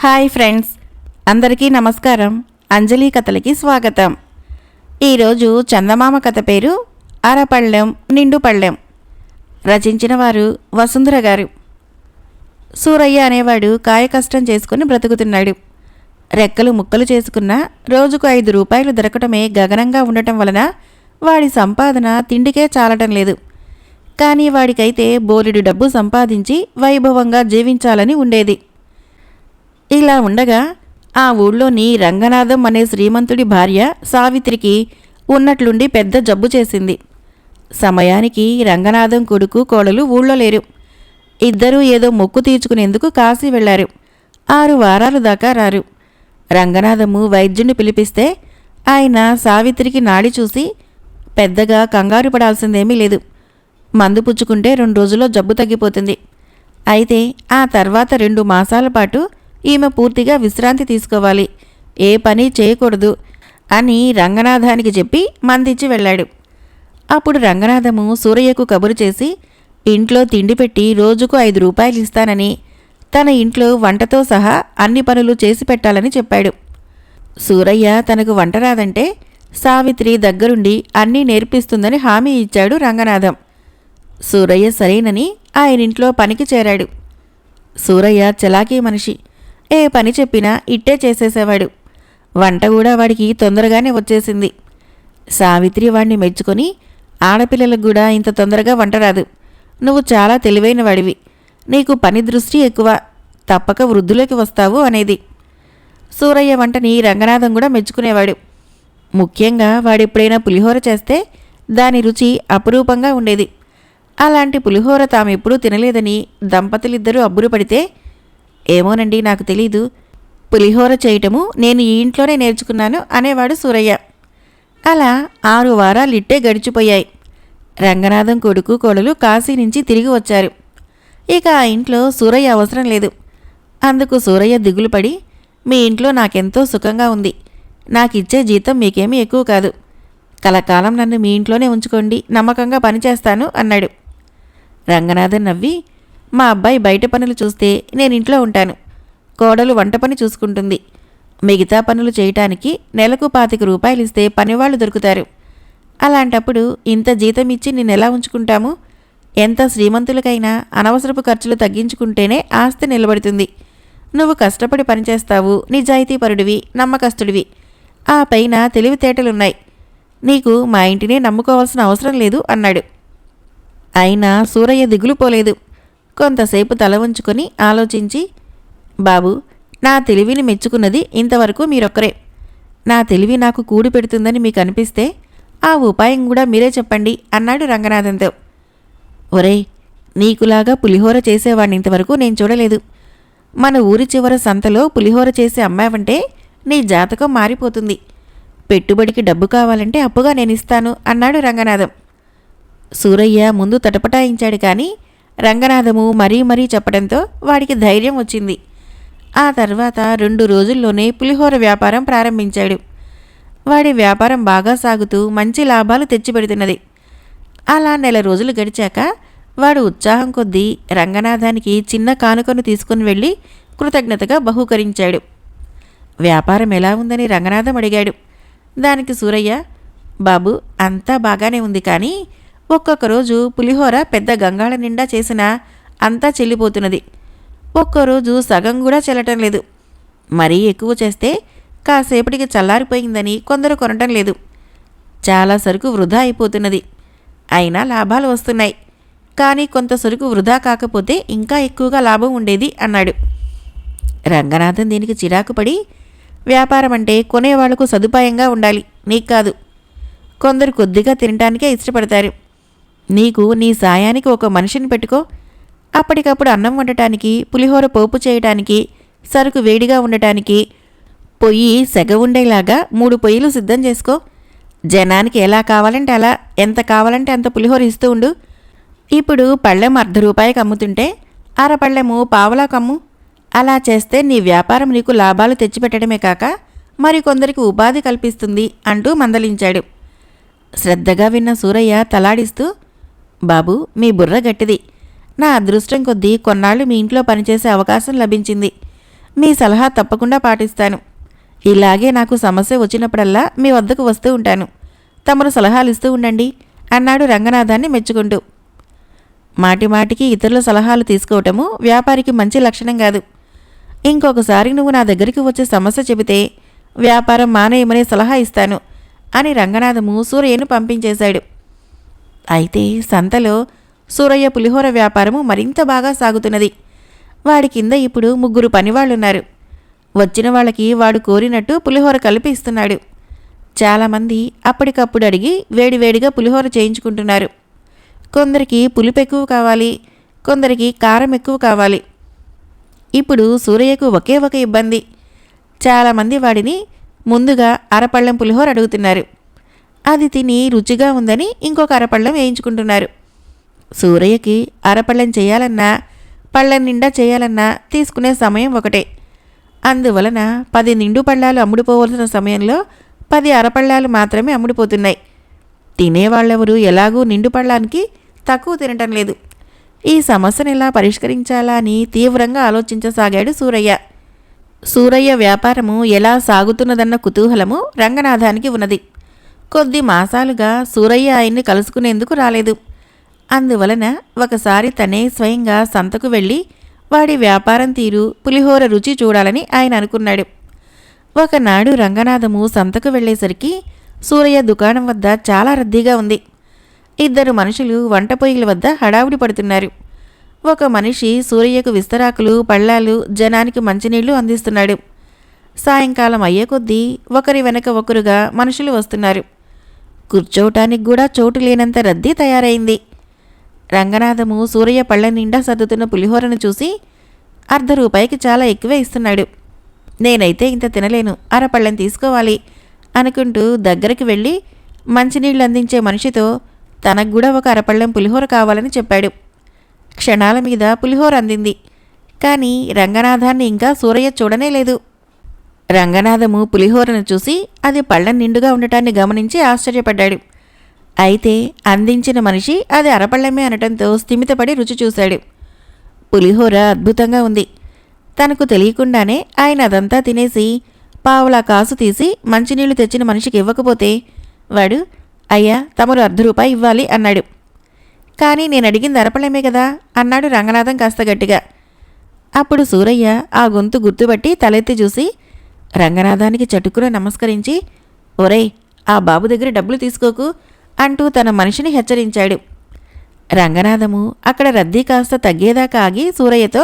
Hi friends, అందరికీ నమస్కారం. అంజలి కథలకి స్వాగతం. ఈరోజు చందమామ కథ పేరు అరపళ్ళెం నిండు పళ్ళెం. రచించిన వారు వసుంధర గారు. సూరయ్య అనేవాడు కాయకష్టం చేసుకుని బ్రతుకుతున్నాడు. రెక్కలు ముక్కలు చేసుకున్న రోజుకు 5 రూపాయలు దొరకటమే గగనంగా ఉండటం వలన వాడి సంపాదన తిండికే చాలటం లేదు. కానీ వాడికైతే బోలెడు డబ్బు సంపాదించి వైభవంగా జీవించాలని ఉండేది. ఇలా ఉండగా ఆ ఊళ్ళోని రంగనాథం అనే శ్రీమంతుడి భార్య సావిత్రికి ఉన్నట్లుండి పెద్ద జబ్బు చేసింది. సమయానికి రంగనాథం కొడుకు కోడలు ఊళ్ళో లేరు. ఇద్దరూ ఏదో మొక్కు తీర్చుకునేందుకు కాశీ వెళ్లారు. 6 వారాలు దాకా రారు. రంగనాథము వైద్యుని పిలిపిస్తే ఆయన సావిత్రికి నాడి చూసి పెద్దగా కంగారు పడాల్సిందేమీ లేదు, మందు పుచ్చుకుంటే 2 రోజుల్లో జబ్బు తగ్గిపోతుంది, అయితే ఆ తర్వాత 2 మాసాల పాటు ఈమె పూర్తిగా విశ్రాంతి తీసుకోవాలి, ఏ పని చేయకూడదు అని రంగనాథానికి చెప్పి మందిచ్చి వెళ్ళాడు. అప్పుడు రంగనాథము సూరయ్యకు కబురు చేసి ఇంట్లో తిండి పెట్టి రోజుకు 5 రూపాయలు ఇస్తానని, తన ఇంట్లో వంటతో సహా అన్ని పనులు చేసి పెట్టాలని చెప్పాడు. సూరయ్య తనకు వంట రాదంటే సావిత్రి దగ్గరుండి అన్నీ నేర్పిస్తుందని హామీ ఇచ్చాడు రంగనాథం. సూరయ్య సరేనని ఆయనింట్లో పనికి చేరాడు. సూరయ్య చలాకీ మనిషి, ఏ పని చెప్పినా ఇట్టే చేసేసేవాడు. వంట కూడా వాడికి తొందరగానే వచ్చేసింది. సావిత్రి వాణ్ణి మెచ్చుకొని, ఆడపిల్లలకు కూడా ఇంత తొందరగా వంట రాదు, నువ్వు చాలా తెలివైన వాడివి, నీకు పని దృష్టి ఎక్కువ, తప్పక వృద్ధులోకి వస్తావు అనేది. సూరయ్య వంటని రంగనాథం కూడా మెచ్చుకునేవాడు. ముఖ్యంగా వాడెప్పుడైనా పులిహోర చేస్తే దాని రుచి అపురూపంగా ఉండేది. అలాంటి పులిహోర తామెప్పుడూ తినలేదని దంపతులిద్దరూ అబ్బురుపడితే, ఏమోనండి నాకు తెలీదు, పులిహోర చేయటము నేను ఈ ఇంట్లోనే నేర్చుకున్నాను అనేవాడు సూరయ్య. అలా 6 వారాలు ఇట్టే గడిచిపోయాయి. రంగనాథం కొడుకు కోడలు కాశీ నుంచి తిరిగి వచ్చారు. ఇక ఆ ఇంట్లో సూరయ్య అవసరం లేదు. అందుకు సూరయ్య దిగులుపడి, మీ ఇంట్లో నాకెంతో సుఖంగా ఉంది, నాకిచ్చే జీతం మీకేమీ ఎక్కువ కాదు, కలకాలం నన్ను మీ ఇంట్లోనే ఉంచుకోండి, నమ్మకంగా పనిచేస్తాను అన్నాడు. రంగనాథన్ నవ్వి, మా అబ్బాయి బయట పనులు చూస్తే నేను ఇంట్లో ఉంటాను, కోడలు వంట పని చూసుకుంటుంది, మిగతా పనులు చేయటానికి నెలకు 25 రూపాయలు ఇస్తే పనివాళ్లు దొరుకుతారు, అలాంటప్పుడు ఇంత జీతం ఇచ్చి నిన్నెలా ఉంచుకుంటాము, ఎంత శ్రీమంతులకైనా అనవసరపు ఖర్చులు తగ్గించుకుంటేనే ఆస్తి నిలబడుతుంది, నువ్వు కష్టపడి పనిచేస్తావు, నిజాయితీపరుడివి, నమ్మకస్తుడివి, ఆ పైన తెలివితేటలున్నాయి, నీకు మా ఇంటినే నమ్ముకోవాల్సిన అవసరం లేదు అన్నాడు. అయినా సూరయ్య దిగులు పోలేదు. కొంతసేపు తల ఉంచుకొని ఆలోచించి, బాబు, నా తెలివిని మెచ్చుకున్నది ఇంతవరకు మీరొక్కరే, నా తెలివి నాకు కూడి పెడుతుందని మీకు అనిపిస్తే ఆ ఉపాయం కూడా మీరే చెప్పండి అన్నాడు రంగనాథంతో. ఒరేయ్, నీకులాగా పులిహోర చేసేవాడిని ఇంతవరకు నేను చూడలేదు, మన ఊరి చివర సంతలో పులిహోర చేసి అమ్మావంటే నీ జాతకం మారిపోతుంది, పెట్టుబడికి డబ్బు కావాలంటే అప్పుగా నేనిస్తాను అన్నాడు రంగనాథం. సూరయ్య ముందు తటపటాయించాడు, కానీ రంగనాథము మరీ మరీ చెప్పడంతో వాడికి ధైర్యం వచ్చింది. ఆ తర్వాత 2 రోజుల్లోనే పులిహోర వ్యాపారం ప్రారంభించాడు. వాడి వ్యాపారం బాగా సాగుతూ మంచి లాభాలు తెచ్చిపెడుతున్నది. అలా 1 నెల రోజులు గడిచాక వాడు ఉత్సాహం కొద్దీ రంగనాథానికి చిన్న కానుకను తీసుకుని వెళ్ళి కృతజ్ఞతగా బహూకరించాడు. వ్యాపారం ఎలా ఉందని రంగనాథం అడిగాడు. దానికి సూరయ్య, బాబు, అంతా బాగానే ఉంది, కానీ ఒక్కొక్క రోజు పులిహోర పెద్ద గంగాళ నిండా చేసినా అంతా చెల్లిపోతున్నది, ఒక్కరోజు సగం కూడా చెల్లటం లేదు, మరీ ఎక్కువ చేస్తే కాసేపటికి చల్లారిపోయిందని కొందరు కొనటం లేదు, చాలా సరుకు వృధా అయిపోతున్నది, అయినా లాభాలు వస్తున్నాయి, కానీ కొంత సరుకు వృధా కాకపోతే ఇంకా ఎక్కువగా లాభం ఉండేది అన్నాడు. రంగనాథన్ దీనికి చిరాకు పడి, వ్యాపారం అంటే కొనేవాళ్లకు సదుపాయంగా ఉండాలి, నీకు కాదు, కొందరు కొద్దిగా తినటానికే ఇష్టపడతారు, నీకు నీ సాయానికి ఒక మనిషిని పెట్టుకో, అప్పటికప్పుడు అన్నం వండటానికి, పులిహోర పోపు చేయటానికి, సరుకు వేడిగా ఉండటానికి పొయ్యి సెగ ఉండేలాగా 3 పొయ్యిలు సిద్ధం చేసుకో, జనానికి ఎలా కావాలంటే అలా, ఎంత కావాలంటే అంత పులిహోర ఇస్తూ ఉండు, ఇప్పుడు పళ్ళెం ₹1 అమ్ముతుంటే అరపళ్ళెము పావలాకు అమ్ము, అలా చేస్తే నీ వ్యాపారం నీకు లాభాలు తెచ్చిపెట్టడమే కాక మరికొందరికి ఉపాధి కల్పిస్తుంది అంటూ మందలించాడు. శ్రద్ధగా విన్న సూరయ్య తలాడిస్తూ, బాబు, మీ బుర్ర గట్టిది, నా అదృష్టం కొద్దీ కొన్నాళ్ళు మీ ఇంట్లో పనిచేసే అవకాశం లభించింది, మీ సలహా తప్పకుండా పాటిస్తాను. ఇలాగే నాకు సమస్య వచ్చినప్పుడల్లా మీ వద్దకు వస్తూ ఉంటాను. తమరు సలహాలు ఇస్తూ ఉండండి అన్నాడు రంగనాథాన్ని మెచ్చుకుంటూ. మాటిమాటికి ఇతరుల సలహాలు తీసుకోవటము వ్యాపారికి మంచి లక్షణం కాదు. ఇంకొకసారి నువ్వు నా దగ్గరికి వచ్చే సమస్య చెబితే వ్యాపారం మానేయమనే సలహా ఇస్తాను అని రంగనాథము సూరయ్యను పంపించేశాడు. అయితే సంతలో సూరయ్య పులిహోర వ్యాపారము మరింత బాగా సాగుతున్నది. వాడి కింద ఇప్పుడు 3 పనివాళ్లున్నారు. వచ్చిన వాళ్ళకి వాడు కోరినట్టు పులిహోర కలిపి ఇస్తున్నాడు. చాలామంది అప్పటికప్పుడు అడిగి వేడివేడిగా పులిహోర చేయించుకుంటున్నారు. కొందరికి పులుపు ఎక్కువ కావాలి, కొందరికి కారం ఎక్కువ కావాలి. ఇప్పుడు సూరయ్యకు ఒకే ఒక ఇబ్బంది. చాలామంది వాడిని ముందుగా అరపళ్ళెం పులిహోర అడుగుతున్నారు. అది తిని రుచిగా ఉందని ఇంకొక అరపళ్ళెం వేయించుకుంటున్నారు. సూరయ్యకి అరపళ్ళెం చేయాలన్నా పళ్ళెం నిండా చేయాలన్నా తీసుకునే సమయం ఒకటే. అందువలన 10 నిండు పళ్ళాలు అమ్ముడుపోవలసిన సమయంలో 10 అరపళ్ళాలు మాత్రమే అమ్ముడుపోతున్నాయి. తినేవాళ్ళెవరూ ఎలాగూ నిండు పళ్ళానికి తక్కువ తినటం లేదు. ఈ సమస్యను ఎలా పరిష్కరించాలా అని తీవ్రంగా ఆలోచించసాగాడు సూరయ్య. సూరయ్య వ్యాపారము ఎలా సాగుతున్నదన్న కుతూహలము రంగనాథానికి ఉన్నది. కొద్ది మాసాలుగా సూరయ్య ఆయన్ని కలుసుకునేందుకు రాలేదు. అందువలన ఒకసారి తనే స్వయంగా సంతకు వెళ్ళి వాడి వ్యాపారం తీరు, పులిహోర రుచి చూడాలని ఆయన అనుకున్నాడు. ఒకనాడు రంగనాథము సంతకు వెళ్లేసరికి సూరయ్య దుకాణం వద్ద చాలా రద్దీగా ఉంది. 2 మనుషులు వంట పొయ్యిల వద్ద హడావుడి పడుతున్నారు. ఒక మనిషి సూరయ్యకు విస్తరాకులు, పళ్ళాలు, జనానికి మంచినీళ్లు అందిస్తున్నాడు. సాయంకాలం అయ్యే కొద్దీ ఒకరి వెనక ఒకరుగా మనుషులు వస్తున్నారు. కూర్చోవటానికి కూడా చోటు లేనంత రద్దీ తయారైంది. రంగనాథము సూరయ్య పళ్ళ నిండా సర్దుతున్న పులిహోరను చూసి ₹1 చాలా ఎక్కువే ఇస్తున్నాడు. నేనైతే ఇంత తినలేను, అరపళ్ళెం తీసుకోవాలి అనుకుంటూ దగ్గరికి వెళ్ళి మంచినీళ్లు అందించే మనిషితో తనకు కూడా ఒక అరపళ్ళెం పులిహోర కావాలని చెప్పాడు. క్షణాల మీద పులిహోర అందింది. కానీ రంగనాథాన్ని ఇంకా సూరయ్య చూడనే లేదు. రంగనాథము పులిహోరను చూసి అది పళ్ళెం నిండుగా ఉండటాన్ని గమనించి ఆశ్చర్యపడ్డాడు. అయితే అందించిన మనిషి అది అరపళ్ళెమే అనటంతో స్థిమితపడి రుచి చూశాడు. పులిహోర అద్భుతంగా ఉంది. తనకు తెలియకుండానే ఆయన అదంతా తినేసి పావులా కాసు తీసి మంచినీళ్లు తెచ్చిన మనిషికి ఇవ్వకపోతే వాడు, అయ్యా తమరు ₹1 ఇవ్వాలి అన్నాడు. కానీ నేను అడిగింది అరపళ్ళెమే కదా అన్నాడు రంగనాథం కాస్త గట్టిగా. అప్పుడు సూరయ్య ఆ గొంతు గుర్తుపట్టి తలెత్తి చూసి రంగనాథానికి చటుక్కున నమస్కరించి, ఒరేయ్, ఆ బాబు దగ్గర డబ్బులు తీసుకోకు అంటూ తన మనిషిని హెచ్చరించాడు. రంగనాథము అక్కడ రద్దీ కాస్త తగ్గేదాకా ఆగి సూరయ్యతో,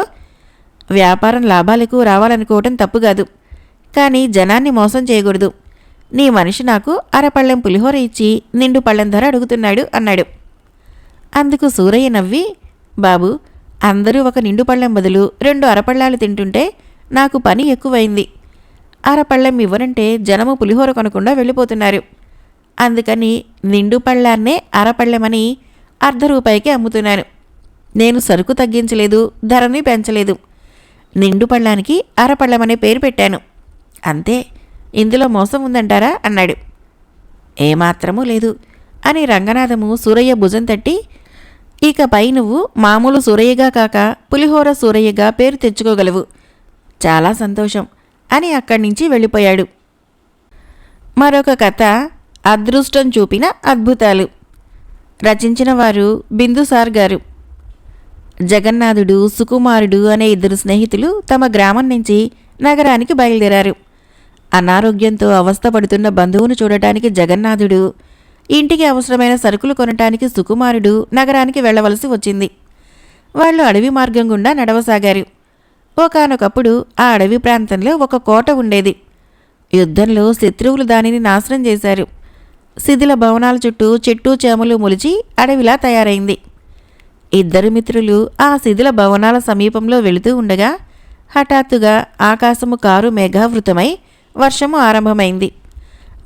వ్యాపారం లాభాలకు రావాలనుకోవటం తప్పుగాదు, కానీ జనాన్ని మోసం చేయకూడదు. నీ మనిషి నాకు అరపళ్ళెం పులిహోర ఇచ్చి నిండు పళ్ళెం ధర అడుగుతున్నాడు అన్నాడు. అందుకు సూరయ్య నవ్వి, బాబు, అందరూ ఒక నిండు పళ్ళెం బదులు 2 అరపళ్ళాలు తింటుంటే నాకు పని ఎక్కువైంది. అరపళ్ళెం ఇవ్వనంటే జనము పులిహోర కొనకుండా వెళ్ళిపోతున్నారు. అందుకని నిండు పళ్ళాన్నే అరపళ్ళెమని ₹1 అమ్ముతున్నాను. నేను సరుకు తగ్గించలేదు, ధరని పెంచలేదు. నిండు పళ్ళానికి అరపళ్ళెమనే పేరు పెట్టాను. అంతే, ఇందులో మోసం ఉందంటారా అన్నాడు. ఏమాత్రమూ లేదు అని రంగనాథము సూరయ్య భుజం తట్టి, ఇకపై నువ్వు మామూలు సూరయ్యగా కాక పులిహోర సూరయ్యగా పేరు తెచ్చుకోగలవు. చాలా సంతోషం అని అక్కడి నుంచి వెళ్ళిపోయాడు. మరొక కథ, అదృష్టం చూపిన అద్భుతాలు. రచించిన వారు బిందుసార్ గారు. జగన్నాథుడు, సుకుమారుడు అనే 2 స్నేహితులు తమ గ్రామం నుంచి నగరానికి బయలుదేరారు. అనారోగ్యంతో అవస్థపడుతున్న బంధువును చూడటానికి జగన్నాథుడు, ఇంటికి అవసరమైన సరుకులు కొనటానికి సుకుమారుడు నగరానికి వెళ్లవలసి వచ్చింది. వాళ్ళు అడవి మార్గం గుండా నడవసాగారు. ఒకానొకప్పుడు ఆ అడవి ప్రాంతంలో ఒక కోట ఉండేది. యుద్ధంలో శత్రువులు దానిని నాశనం చేశారు. శిథిల భవనాల చుట్టూ చెట్టు చేమలు మొలిచి అడవిలా తయారైంది. 2 మిత్రులు ఆ శిథిల భవనాల సమీపంలో వెళుతూ ఉండగా హఠాత్తుగా ఆకాశము కారు మేఘావృతమై వర్షము ఆరంభమైంది.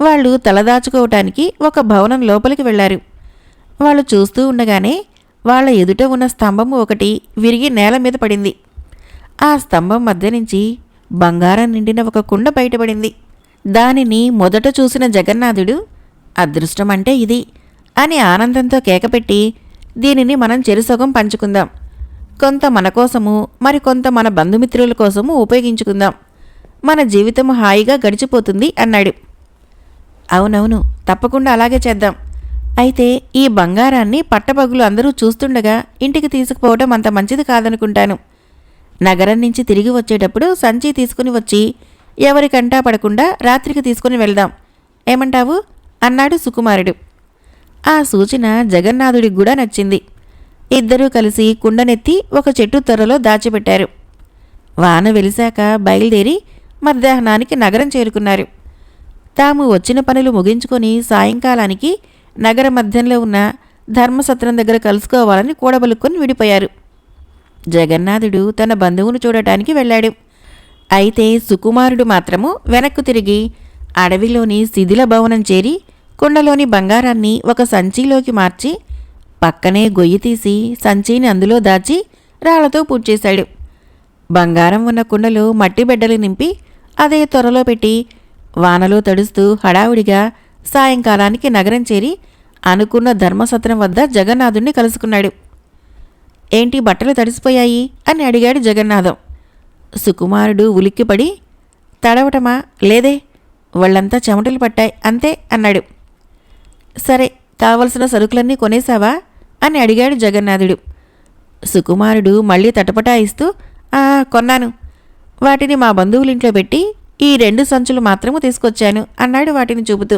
వాళ్ళు తలదాచుకోవటానికి ఒక భవనం లోపలికి వెళ్లారు. వాళ్ళు చూస్తూ ఉండగానే వాళ్ళ ఎదుట ఉన్న స్తంభము ఒకటి విరిగి నేల మీద పడింది. ఆ స్తంభం మధ్య నుంచి బంగారం నిండిన ఒక కుండ బయటపడింది. దానిని మొదట చూసిన జగన్నాథుడు, అదృష్టమంటే ఇది అని ఆనందంతో కేకపెట్టి, దీనిని మనం చెరుసగం పంచుకుందాం, కొంత మన కోసము, మరికొంత మన బంధుమిత్రుల కోసము ఉపయోగించుకుందాం. మన జీవితం హాయిగా గడిచిపోతుంది అన్నాడు. అవునవును, తప్పకుండా అలాగే చేద్దాం. అయితే ఈ బంగారాన్ని పట్టపగులు అందరూ చూస్తుండగా ఇంటికి తీసుకుపోవడం అంత మంచిది కాదనుకుంటాను. నగరం నుంచి తిరిగి వచ్చేటప్పుడు సంచి తీసుకుని వచ్చి ఎవరికంటా పడకుండా రాత్రికి తీసుకుని వెళ్దాం. ఏమంటావు అన్నాడు సుకుమారుడు. ఆ సూచన జగన్నాథుడికి కూడా నచ్చింది. ఇద్దరూ కలిసి కుండనెత్తి ఒక చెట్టు త్వరలో దాచిపెట్టారు. వాన వెలిశాక బయలుదేరి మధ్యాహ్నానికి నగరం చేరుకున్నారు. తాము వచ్చిన పనులు ముగించుకొని సాయంకాలానికి నగర మధ్యంలో ఉన్న ధర్మసత్రం దగ్గర కలుసుకోవాలని కూడబలుక్కొని విడిపోయారు. జగన్నాథుడు తన బంధువును చూడటానికి వెళ్ళాడు. అయితే సుకుమారుడు మాత్రము వెనక్కు తిరిగి అడవిలోని శిథిల భవనం చేరి కుండలోని బంగారాన్ని ఒక సంచిలోకి మార్చి పక్కనే గొయ్యి తీసి సంచిని అందులో దాచి రాళ్లతో పూడ్చేశాడు. బంగారం ఉన్న కుండలో మట్టి బిడ్డలు నింపి అదే త్వరలో పెట్టి వానలో తడుస్తూ హడావుడిగా సాయంకాలానికి నగరం చేరి అనుకున్న ధర్మసత్రం వద్ద జగన్నాథుణ్ణి కలుసుకున్నాడు. ఏంటి బట్టలు తడిసిపోయాయి అని అడిగాడు జగన్నాథం. సుకుమారుడు ఉలిక్కిపడి తడవటమా, లేదే, వాళ్ళంతా చెమటలు పట్టాయి అంతే అన్నాడు. సరే, కావలసిన సరుకులన్నీ కొనేశావా అని అడిగాడు జగన్నాథుడు. సుకుమారుడు మళ్ళీ తటపటాయిస్తూ కొన్నాను. వాటిని మా బంధువులింట్లో పెట్టి ఈ 2 సంచులు మాత్రము తీసుకొచ్చాను అన్నాడు వాటిని చూపుతూ.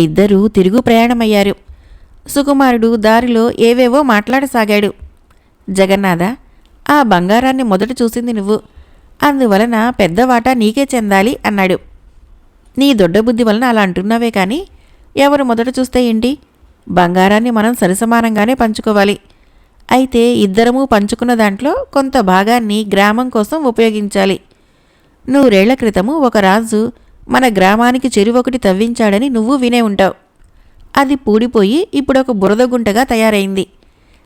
ఇద్దరూ తిరుగు ప్రయాణమయ్యారు. సుకుమారుడు దారిలో ఏవేవో మాట్లాడసాగాడు. జగన్నాథ, ఆ బంగారాన్ని మొదట చూసింది నువ్వు, అందువలన పెద్ద వాటా నీకే చెందాలి అన్నాడు. నీ దొడ్డబుద్ధి వలన అలా అంటున్నావే కానీ ఎవరు మొదట చూస్తే ఏంటి? బంగారాన్ని మనం సరిసమానంగానే పంచుకోవాలి. అయితే ఇద్దరము పంచుకున్న దాంట్లో కొంత భాగాన్ని గ్రామం కోసం ఉపయోగించాలి. 100 ఏళ్ల క్రితము ఒక రాజు మన గ్రామానికి చెరువొకటి తవ్వించాడని నువ్వు వినే ఉంటావు. అది పూడిపోయి ఇప్పుడొక బురదగుంటగా తయారైంది.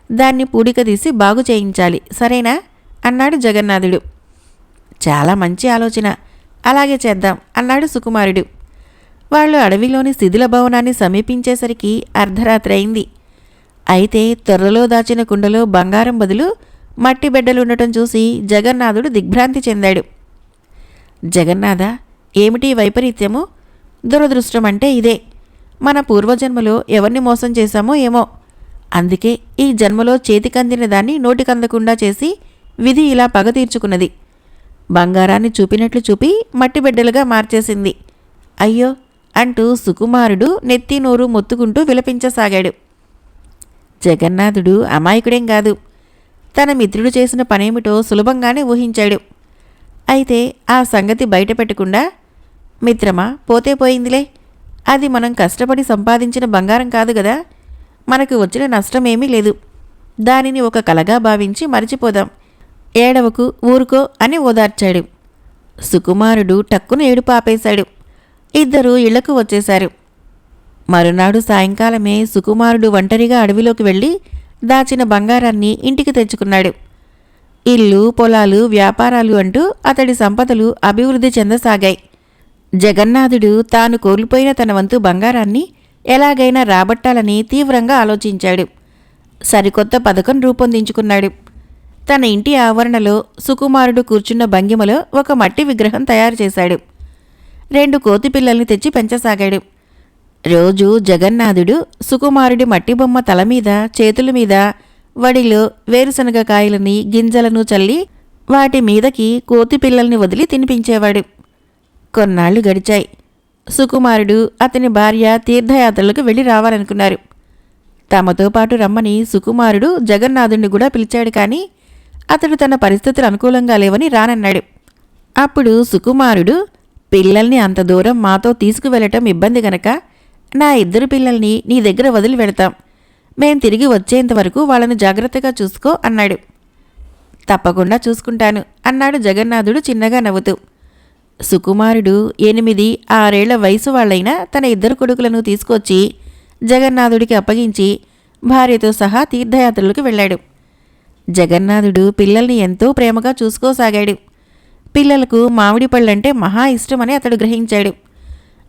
దాన్ని పూడిక తీసి బాగు చేయించాలి, సరేనా అన్నాడు జగన్నాథుడు. చాలా మంచి ఆలోచన, అలాగే చేద్దాం అన్నాడు సుకుమారుడు. వాళ్ళు అడవిలోని శిథిల భవనాన్ని సమీపించేసరికి అర్ధరాత్రి అయింది. అయితే త్వరలో దాచిన కుండలో బంగారం బదులు మట్టి బిడ్డలుండటం చూసి జగన్నాథుడు దిగ్భ్రాంతి చెందాడు. జగన్నాథ, ఏమిటి వైపరీత్యము? దురదృష్టం అంటే ఇదే. మన పూర్వజన్మలో ఎవరిని మోసం చేశామో ఏమో, అందుకే ఈ జన్మలో చేతికందిన దాన్ని నోటికందకుండా చేసి విధి ఇలా పగ తీర్చుకున్నది. బంగారాన్ని చూపినట్లు చూపి మట్టి బిడ్డలుగా మార్చేసింది. అయ్యో అంటూ సుకుమారుడు నెత్తి నోరు మొత్తుకుంటూ విలపించసాగాడు. జగన్నాథుడు అమాయకుడేం కాదు. తన మిత్రుడు చేసిన పనేమిటో సులభంగానే ఊహించాడు. అయితే ఆ సంగతి బయటపెట్టకుండా, మిత్రమా, పోతే పోయిందిలే, అది మనం కష్టపడి సంపాదించిన బంగారం కాదు గదా, మనకు వచ్చిన నష్టమేమీ లేదు, దానిని ఒక కలగా భావించి మరిచిపోదాం, ఏడవకు, ఊరుకో అని ఓదార్చాడు. సుకుమారుడు టక్కున ఏడుపు ఆపేశాడు. ఇద్దరూ ఇళ్లకు వచ్చేశారు. మరునాడు సాయంకాలమే సుకుమారుడు ఒంటరిగా అడవిలోకి వెళ్ళి దాచిన బంగారాన్ని ఇంటికి తెచ్చుకున్నాడు. ఇల్లు, పొలాలు, వ్యాపారాలు అంటూ అతడి సంపదలు అభివృద్ధి చెందసాగాయి. జగన్నాథుడు తాను కోల్పోయిన తన వంతు బంగారాన్ని ఎలాగైనా రాబట్టాలని తీవ్రంగా ఆలోచించాడు. సరికొత్త పథకం రూపొందించుకున్నాడు. తన ఇంటి ఆవరణలో సుకుమారుడు కూర్చున్న భంగిమలో ఒక మట్టి విగ్రహం తయారు చేశాడు. 2 కోతి పిల్లల్ని తెచ్చి పెంచసాగాడు. రోజు జగన్నాథుడు సుకుమారుడి మట్టి బొమ్మ తల మీద, చేతుల మీద, వడిలో వేరుశనగ కాయలని, గింజలను చల్లి వాటి మీదకి కోతి పిల్లల్ని వదిలి తినిపించేవాడు. కొన్నాళ్లు గడిచాయి. సుకుమారుడు, అతని భార్య తీర్థయాత్రలకు వెళ్ళి రావాలనుకున్నారు. తమతో పాటు రమ్మని సుకుమారుడు జగన్నాథుణ్ణి కూడా పిలిచాడు. కానీ అతడు తన పరిస్థితులు అనుకూలంగా లేవని రానన్నాడు. అప్పుడు సుకుమారుడు, పిల్లల్ని అంత దూరం మాతో తీసుకువెళ్ళటం ఇబ్బంది గనక నా 2 పిల్లల్ని నీ దగ్గర వదిలి వెడతాం, మేం తిరిగి వచ్చేంతవరకు వాళ్ళను జాగ్రత్తగా చూసుకో అన్నాడు. తప్పకుండా చూసుకుంటాను అన్నాడు జగన్నాథుడు చిన్నగా నవ్వుతూ. సుకుమారుడు 8, 6 ఏళ్ల వయసు వాళ్ళైన తన 2 కొడుకులను తీసుకొచ్చి జగన్నాథుడికి అప్పగించి భార్యతో సహా తీర్థయాత్రలకు వెళ్ళాడు. జగన్నాథుడు పిల్లల్ని ఎంతో ప్రేమగా చూసుకోసాగాడు. పిల్లలకు మామిడి పళ్ళంటే మహా ఇష్టమని అతడు గ్రహించాడు.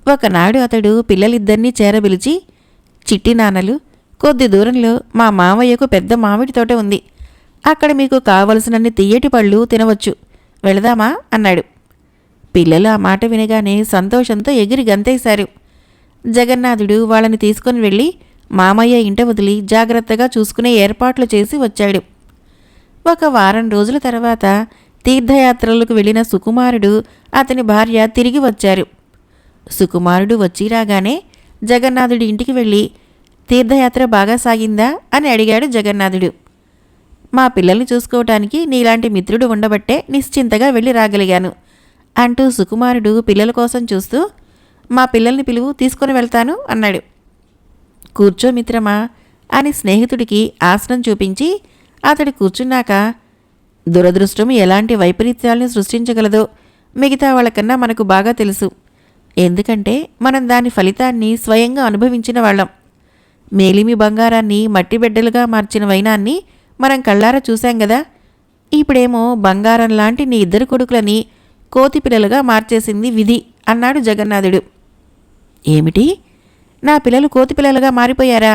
ఒకనాడు అతడు పిల్లలిద్దరినీ చేరబిలిచి, చిట్టి నాన్నలు, కొద్ది దూరంలో మా మావయ్యకు పెద్ద మామిడి తోట ఉంది, అక్కడ మీకు కావలసినన్ని తియ్యటి పళ్ళు తినవచ్చు. వెళదామా అన్నాడు. పిల్లలు ఆ మాట వినగానే సంతోషంతో ఎగిరి గంతేశారు. జగన్నాథుడు వాళ్ళని తీసుకుని వెళ్ళి మామయ్య ఇంట వదిలి జాగ్రత్తగా చూసుకునే ఏర్పాట్లు చేసి వచ్చాడు. ఒక వారం రోజుల తర్వాత తీర్థయాత్రలకు వెళ్ళిన సుకుమారుడు అతని భార్య తిరిగి వచ్చారు. సుకుమారుడు వచ్చి రాగానే జగన్నాథుడి ఇంటికి వెళ్ళి, తీర్థయాత్ర బాగా సాగిందా అని అడిగాడు జగన్నాథుడు. మా పిల్లల్ని చూసుకోవటానికి నీలాంటి మిత్రుడు ఉండబట్టే నిశ్చింతగా వెళ్ళి రాగలిగాను అంటూ సుకుమారుడు పిల్లల కోసం చూస్తూ, మా పిల్లల్ని పిలువు, తీసుకొని వెళ్తాను అన్నాడు. కూర్చో మిత్రమా అని స్నేహితుడికి ఆసనం చూపించి అతడు కూర్చున్నాక, దురదృష్టం ఎలాంటి వైపరీత్యాలను సృష్టించగలదో మిగతా వాళ్ళకన్నా మనకు బాగా తెలుసు. ఎందుకంటే మనం దాని ఫలితాన్ని స్వయంగా అనుభవించిన వాళ్ళం. మేలిమి బంగారాన్ని మట్టి బిడ్డలుగా మార్చిన వైనాన్ని మనం కళ్ళారా చూశాం గదా. ఇప్పుడేమో బంగారం లాంటి నీ ఇద్దరు కొడుకులని కోతి పిల్లలుగా మార్చేసింది విధి అన్నాడు జగన్నాథుడు. ఏమిటి, నా పిల్లలు కోతి పిల్లలుగా మారిపోయారా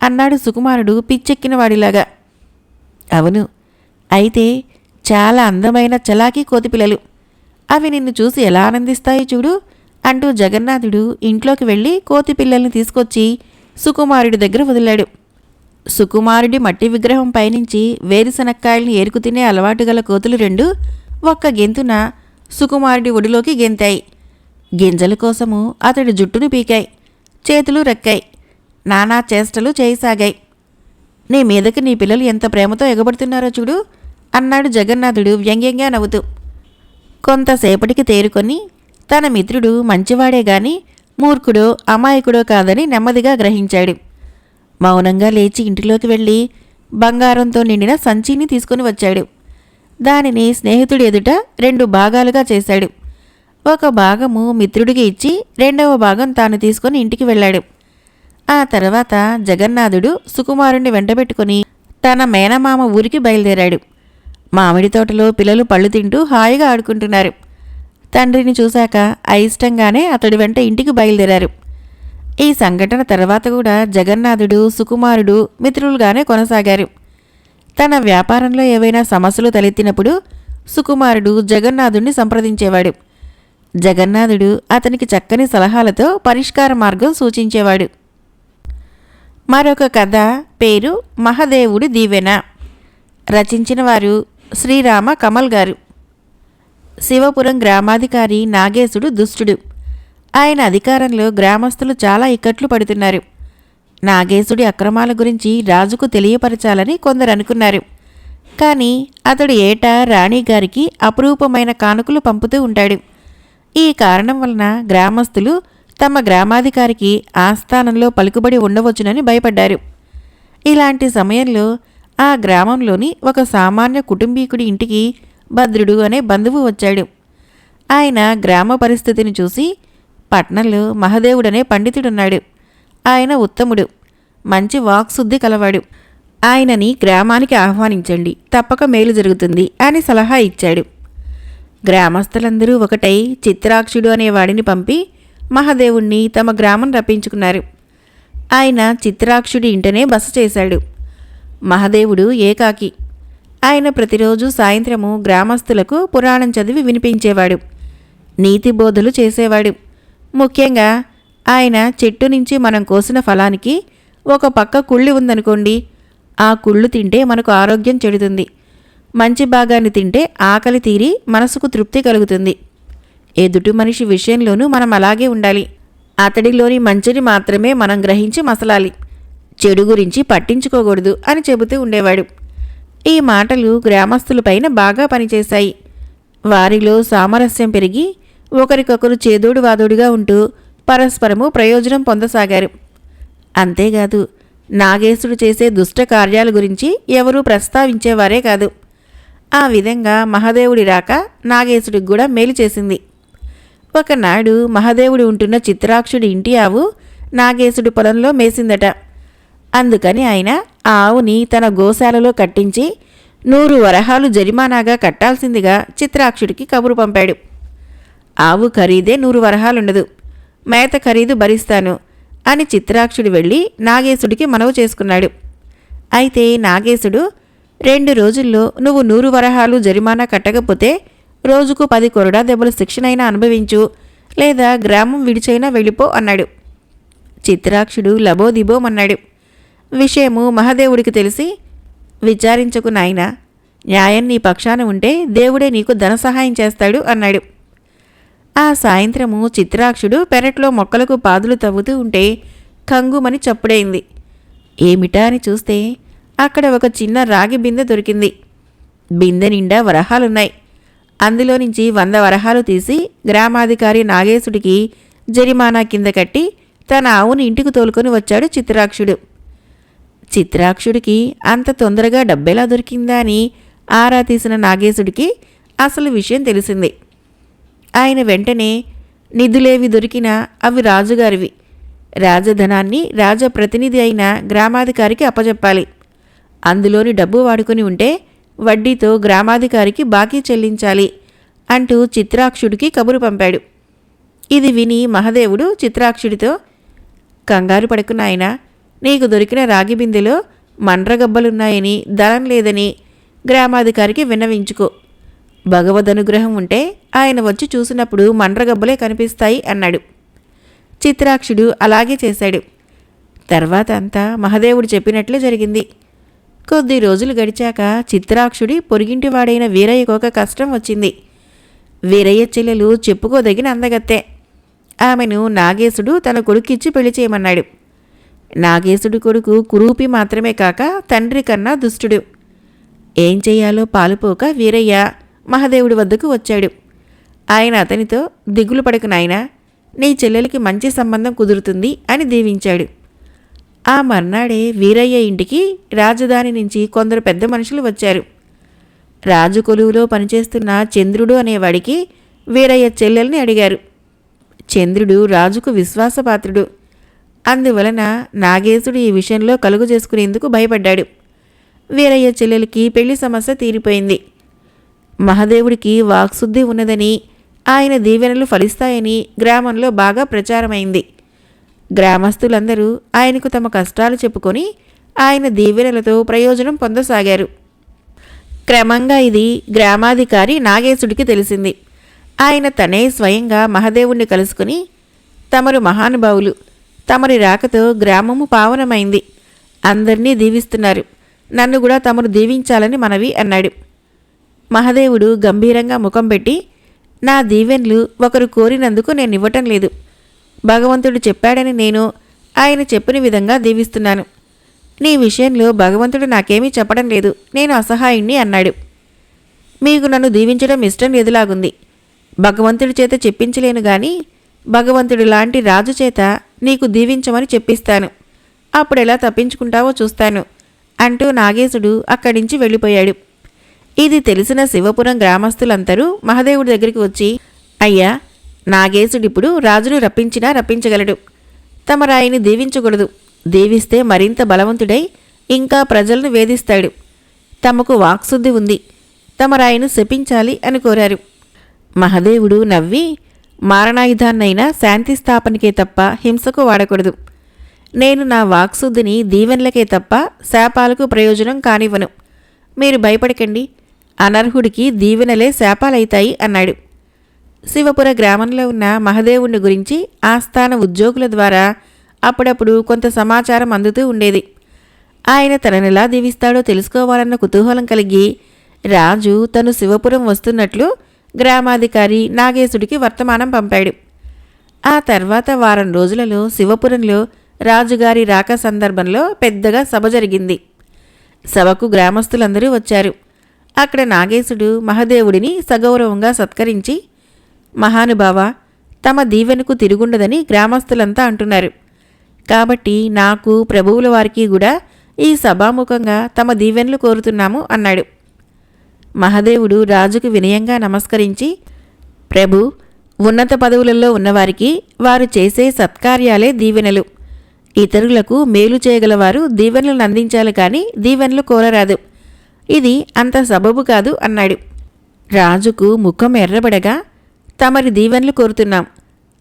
అన్నాడు సుకుమారుడు పిచ్చెక్కిన వాడిలాగా. అవును, అయితే చాలా అందమైన చలాకీ కోతిపిల్లలు. అవి నిన్ను చూసి ఎలా ఆనందిస్తాయి చూడు అంటూ జగన్నాథుడు ఇంట్లోకి వెళ్ళి కోతిపిల్లల్ని తీసుకొచ్చి సుకుమారుడి దగ్గర వదిలాడు. సుకుమారుడి మట్టి విగ్రహం పైనుంచి వేరుశనక్కాయల్ని ఏరుకు తినే అలవాటు గల కోతులు రెండు ఒక్క గెంతున సుకుమారుడి ఒడిలోకి గెంతాయి. గింజల కోసము అతడి జుట్టును పీకాయి, చేతులు రెక్కాయి, నానా చేష్టలు చేయసాగాయి. నీ మీదకి నీ పిల్లలు ఎంత ప్రేమతో ఎగబడుతున్నారో చూడు అన్నాడు జగన్నాథుడు వ్యంగ్యంగా నవ్వుతూ. కొంతసేపటికి తేరుకొని తన మిత్రుడు మంచివాడే గాని మూర్ఖుడో అమాయకుడో కాదని నెమ్మదిగా గ్రహించాడు. మౌనంగా లేచి ఇంటిలోకి వెళ్ళి బంగారంతో నిండిన సంచిని తీసుకుని వచ్చాడు. దానిని స్నేహితుడి ఎదుట 2 భాగాలుగా చేశాడు. ఒక భాగము మిత్రుడికి ఇచ్చి రెండవ భాగం తాను తీసుకొని ఇంటికి వెళ్ళాడు. ఆ తర్వాత జగన్నాథుడు సుకుమారుణ్ణి వెంటబెట్టుకుని తన మేనమామ ఊరికి బయలుదేరాడు. మామిడి తోటలో పిల్లలు పళ్ళు తింటూ హాయిగా ఆడుకుంటున్నారు. తండ్రిని చూశాక అయిష్టంగానే అతడి వెంట ఇంటికి బయలుదేరారు. ఈ సంఘటన తర్వాత కూడా జగన్నాథుడు సుకుమారుడు మిత్రులుగానే కొనసాగారు. తన వ్యాపారంలో ఏవైనా సమస్యలు తలెత్తినప్పుడు సుకుమారుడు జగన్నాథుడిని సంప్రదించేవాడు. జగన్నాథుడు అతనికి చక్కని సలహాలతో పరిష్కార మార్గం సూచించేవాడు. మరొక కథ పేరు మహదేవుడి దీవెన. రచించిన వారు శ్రీరామ కమల్ గారు. శివపురం గ్రామాధికారి నాగేశుడు దుష్టుడు. ఆయన అధికారంలో గ్రామస్తులు చాలా ఇక్కట్లు పడుతున్నారు. నాగేశుడి అక్రమాల గురించి రాజుకు తెలియపరచాలని కొందరు అనుకున్నారు. కానీ అతడు ఏటా రాణిగారికి అపురూపమైన కానుకలు పంపుతూ ఉంటాడు. ఈ కారణం వలన గ్రామస్తులు తమ గ్రామాధికారికి ఆస్థానంలో పలుకుబడి ఉండవచ్చునని భయపడ్డారు. ఇలాంటి సమయంలో ఆ గ్రామంలోని ఒక సామాన్య కుటుంబీకుడి ఇంటికి భద్రుడు అనే బంధువు వచ్చాడు. ఆయన గ్రామ పరిస్థితిని చూసి, పట్నంలో మహదేవుడనే పండితుడున్నాడు. ఆయన ఉత్తముడు, మంచి వాక్శుద్ధి కలవాడు. ఆయనని గ్రామానికి ఆహ్వానించండి, తప్పక మేలు జరుగుతుంది అని సలహా ఇచ్చాడు. గ్రామస్తులందరూ ఒకటై చిత్రాక్షుడు అనేవాడిని పంపి మహదేవుణ్ణి తమ గ్రామం రప్పించుకున్నారు. ఆయన చిత్రాక్షుడి ఇంటనే బస చేశాడు. మహదేవుడు ఏకాకి. ఆయన ప్రతిరోజు సాయంత్రము గ్రామస్తులకు పురాణం చదివి వినిపించేవాడు, నీతి బోధలు చేసేవాడు. ముఖ్యంగా ఆయన చెట్టు నుంచి మనం కోసిన ఫలానికి ఒక పక్క కుళ్ళి ఉందనుకోండి, ఆ కుళ్ళు తింటే మనకు ఆరోగ్యం చెడుతుంది. మంచి భాగాన్ని తింటే ఆకలి తీరి మనసుకు తృప్తి కలుగుతుంది. ఎదుటి మనిషి విషయంలోనూ మనం అలాగే ఉండాలి. అతడిలోని మంచిని మాత్రమే మనం గ్రహించి మసలాలి, చెడు గురించి పట్టించుకోకూడదు అని చెబుతూ ఉండేవాడు. ఈ మాటలు గ్రామస్తులపైన బాగా పనిచేశాయి. వారిలో సామరస్యం పెరిగి ఒకరికొకరు చేదోడు వాదోడుగా ఉంటూ పరస్పరము ప్రయోజనం పొందసాగారు. అంతేకాదు, నాగేశుడు చేసే దుష్ట కార్యాల గురించి ఎవరూ ప్రస్తావించేవారే కాదు. ఆ విధంగా మహదేవుడి రాక నాగేశుడికి కూడా మేలు చేసింది. ఒకనాడు మహదేవుడు ఉంటున్న చిత్రాక్షుడి ఇంటి ఆవు నాగేశుడి పొలంలో మేసిందట. అందుకని ఆయన ఆ ఆవుని తన గోశాలలో కట్టించి 100 వరహాలు జరిమానాగా కట్టాల్సిందిగా చిత్రాక్షుడికి కబురు పంపాడు. ఆవు ఖరీదే 100 వరహాలుండదు, మేత ఖరీదు భరిస్తాను అని చిత్రాక్షుడు వెళ్ళి నాగేశుడికి మనవి చేసుకున్నాడు. అయితే నాగేశుడు 2 రోజుల్లో నువ్వు 100 వరహాలు జరిమానా కట్టకపోతే రోజుకు 10 కొరడా దెబ్బల శిక్షనైనా అనుభవించు, లేదా గ్రామం విడిచైనా వెళ్ళిపో అన్నాడు. చిత్రాక్షుడు లబోదిబోమన్నాడు. విషయము మహాదేవుడికి తెలిసి, విచారించకు నాయనా, న్యాయం నీ పక్షాన ఉంటే దేవుడే నీకు ధన సహాయం చేస్తాడు అన్నాడు. ఆ సాయంత్రము చిత్రాక్షుడు పెరట్లో మొక్కలకు పాదులు తవ్వుతూ ఉంటే కంగుమని చప్పుడైంది. ఏమిటా అని చూస్తే అక్కడ ఒక చిన్న రాగి బిందె దొరికింది. బిందె నిండా వరహాలున్నాయి. అందులో నుంచి 100 వరహాలు తీసి గ్రామాధికారి నాగేశుడికి జరిమానా కింద కట్టి తన ఆవుని ఇంటికి తోలుకొని వచ్చాడు చిత్రాక్షుడు. చిత్రాక్షుడికి అంత తొందరగా డబ్బెలా దొరికిందా అని ఆరా తీసిన నాగేశుడికి అసలు విషయం తెలిసింది. ఆయన వెంటనే నిధులేవి దొరికినా అవి రాజుగారివి, రాజధనాన్ని రాజప్రతినిధి అయిన గ్రామాధికారికి అప్పజెప్పాలి, అందులోని డబ్బు వాడుకొని ఉంటే వడ్డీతో గ్రామాధికారికి బాకీ చెల్లించాలి అంటూ చిత్రాక్షుడికి కబురు పంపాడు. ఇది విని మహదేవుడు చిత్రాక్షుడితో, కంగారు పడకు నాయనా, నీకు దొరికిన రాగి బిందెలో మండ్రగబ్బలున్నాయని, ధనం లేదని గ్రామాధికారికి విన్నవించుకో. భగవదనుగ్రహం ఉంటే ఆయన వచ్చి చూసినప్పుడు మండ్రగబ్బలే కనిపిస్తాయి అన్నాడు. చిత్రాక్షుడు అలాగే చేశాడు. తర్వాత అంతా మహదేవుడు చెప్పినట్లే జరిగింది. కొద్ది రోజులు గడిచాక చిత్రాక్షుడి పొరుగింటివాడైన వీరయ్యకు ఒక కష్టం వచ్చింది. వీరయ్య చెల్లెలు చెప్పుకోదగిన అందగత్తె. ఆమెను నాగేశుడు తన కొడుకిచ్చి పెళ్లి చేయమన్నాడు. నాగేశుడి కొడుకు కురూపి మాత్రమే కాక తండ్రి కన్నా దుష్టుడు. ఏం చెయ్యాలో పాలుపోక వీరయ్య మహదేవుడి వద్దకు వచ్చాడు. ఆయన అతనితో, దిగులు పడకు నాయనా, నీ చెల్లెలికి మంచి సంబంధం కుదురుతుంది అని దీవించాడు. ఆ మర్నాడే వీరయ్య ఇంటికి రాజధాని నుంచి కొందరు పెద్ద మనుషులు వచ్చారు. రాజు కొలువులో పనిచేస్తున్న చంద్రుడు అనేవాడికి వీరయ్య చెల్లెల్ని అడిగారు. చంద్రుడు రాజుకు విశ్వాసపాత్రుడు. అందువలన నాగేశుడు ఈ విషయంలో కలుగు చేసుకునేందుకు భయపడ్డాడు. వీరయ్య చెల్లెలికి పెళ్లి సమస్య తీరిపోయింది. మహదేవుడికి వాక్శుద్ధి ఉన్నదని, ఆయన దీవెనలు ఫలిస్తాయని గ్రామంలో బాగా ప్రచారమైంది. గ్రామస్తులందరూ ఆయనకు తమ కష్టాలు చెప్పుకొని ఆయన దీవెనలతో ప్రయోజనం పొందసాగారు. క్రమంగా ఇది గ్రామాధికారి నాగేశుడికి తెలిసింది. ఆయన తనే స్వయంగా మహదేవుణ్ణి కలుసుకుని, తమరు మహానుభావులు, తమరి రాకతో గ్రామము పావనమైంది, అందరినీ దీవిస్తున్నారు, నన్ను కూడా తమరు దీవించాలని మనవి అన్నాడు. మహదేవుడు గంభీరంగా ముఖం పెట్టి, నా దీవెన్లు ఒకరు కోరినందుకు నేను ఇవ్వటం లేదు. భగవంతుడు చెప్పాడని నేను ఆయన చెప్పిన విధంగా దీవిస్తున్నాను. నీ విషయంలో భగవంతుడు నాకేమీ చెప్పడం లేదు, నేను అసహాయుణ్ణి అన్నాడు. మీకు నన్ను దీవించడం ఇష్టం లేదులాగుంది. భగవంతుడి చేత చెప్పించలేను గాని భగవంతుడి లాంటి రాజు చేత నీకు దీవించమని చెప్పిస్తాను. అప్పుడెలా తప్పించుకుంటావో చూస్తాను అంటూ నాగేశుడు అక్కడి నుంచి వెళ్ళిపోయాడు. ఇది తెలిసిన శివపురం గ్రామస్తులందరూ మహదేవుడి దగ్గరికి వచ్చి, అయ్యా, నాగేశుడిప్పుడు రాజును రప్పించినా రప్పించగలడు. తమరాయిని దీవించకూడదు. దీవిస్తే మరింత బలవంతుడై ఇంకా ప్రజలను వేధిస్తాడు. తమకు వాక్శుద్ధి ఉంది, తమరాయిను శపించాలి అని కోరారు. మహదేవుడు నవ్వి, మారణాయుధాన్నైనా శాంతి స్థాపనకే తప్ప హింసకు వాడకూడదు. నేను నా వాక్శుద్ధిని దీవెనలకే తప్ప శాపాలకు ప్రయోజనం కానివ్వను. మీరు భయపడకండి, అనర్హుడికి దీవెనలే శాపాలైతాయి అన్నాడు. శివపుర గ్రామంలో ఉన్న మహదేవుని గురించి ఆస్థాన ఉద్యోగుల ద్వారా అప్పుడప్పుడు కొంత సమాచారం అందుతూ ఉండేది. ఆయన తననెలా దీవిస్తాడో తెలుసుకోవాలన్న కుతూహలం కలిగి రాజు తను శివపురం వస్తున్నట్లు గ్రామాధికారి నాగేశుడికి వర్తమానం పంపాడు. ఆ తర్వాత వారం రోజులలో శివపురంలో రాజుగారి రాక సందర్భంలో పెద్దగా సభ జరిగింది. సభకు గ్రామస్తులందరూ వచ్చారు. అక్కడ నాగేశుడు మహదేవుడిని సగౌరవంగా సత్కరించి, మహానుభావ, తమ దీవెనకు తిరుగుండదని గ్రామస్తులంతా అంటున్నారు. కాబట్టి నాకు, ప్రభువుల వారికి కూడా ఈ సభాముఖంగా తమ దీవెనలు కోరుతున్నాము అన్నాడు. మహదేవుడు రాజుకు వినయంగా నమస్కరించి, ప్రభు, ఉన్నత పదవులలో ఉన్నవారికి వారు చేసే సత్కార్యాలే దీవెనలు. ఇతరులకు మేలు చేయగలవారు దీవెనలను అందించాలి కానీ దీవెనలు కోరరాదు. ఇది అంత సబబు కాదు అన్నాడు. రాజుకు ముఖం ఎర్రబడగా, తమరి దీవెనలు కోరుతున్నాం,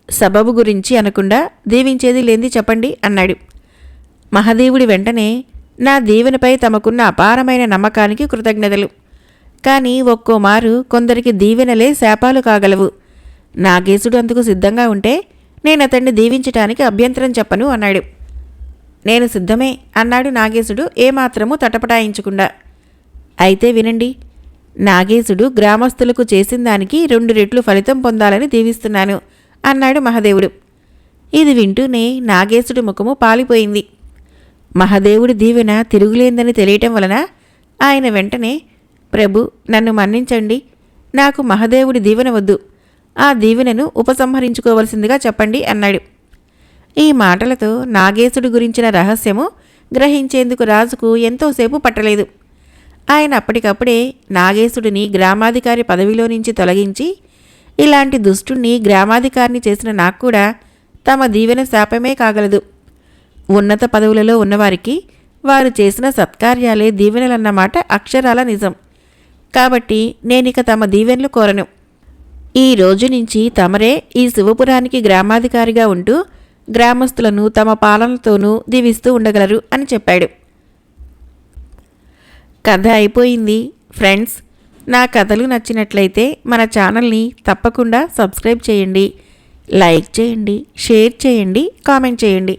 సబబు గురించి అనకుండా దీవించేది లేంది చెప్పండి అన్నాడు. మహదేవుడి వెంటనే, నా దీవెనపై తమకున్న అపారమైన నమ్మకానికి కృతజ్ఞతలు. కానీ ఒక్కోమారు కొందరికి దీవెనలే శాపాలు కాగలవు. నాగేశుడు అందుకు సిద్ధంగా ఉంటే నేనతన్ని దీవించటానికి అభ్యంతరం చెప్పను అన్నాడు. నేను సిద్ధమే అన్నాడు నాగేశుడు ఏమాత్రమూ తటపటాయించకుండా. అయితే వినండి, నాగేశుడు గ్రామస్తులకు చేసిన దానికి 2 రెట్లు ఫలితం పొందాలని దీవిస్తున్నాను అన్నాడు మహదేవుడు. ఇది వింటూనే నాగేశుడి ముఖము పాలిపోయింది. మహదేవుడి దీవెన తిరుగులేందని తెలియటం వలన ఆయన వెంటనే, ప్రభు నన్ను మన్నించండి, నాకు మహదేవుడి దీవెన వద్దు, ఆ దీవెనను ఉపసంహరించుకోవలసిందిగా చెప్పండి అన్నాడు. ఈ మాటలతో నాగేశుడి గురించిన రహస్యము గ్రహించేందుకు రాజుకు ఎంతోసేపు పట్టలేదు. ఆయన అప్పటికప్పుడే నాగేశుడిని గ్రామాధికారి పదవిలో నుంచి తొలగించి, ఇలాంటి దుష్టుణ్ణి గ్రామాధికారిని చేసిన నాకు కూడా తమ దీవెన శాపమే కాగలదు. ఉన్నత పదవులలో ఉన్నవారికి వారు చేసిన సత్కార్యాలే దీవెనలన్నమాట అక్షరాల నిజం. కాబట్టి నేనిక తమ దీవెనలు కోరను. ఈ రోజు నుంచి తమరే ఈ శివపురానికి గ్రామాధికారిగా ఉంటూ గ్రామస్తులను తమ పాలనతోనూ దీవిస్తూ ఉండగలరు అని చెప్పాడు. కథ అయిపోయింది. ఫ్రెండ్స్, నా కథలు నచ్చినట్లయితే మన ఛానల్ని తప్పకుండా సబ్స్క్రైబ్ చేయండి, లైక్ చేయండి, షేర్ చేయండి, కామెంట్ చేయండి.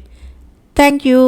Thank you.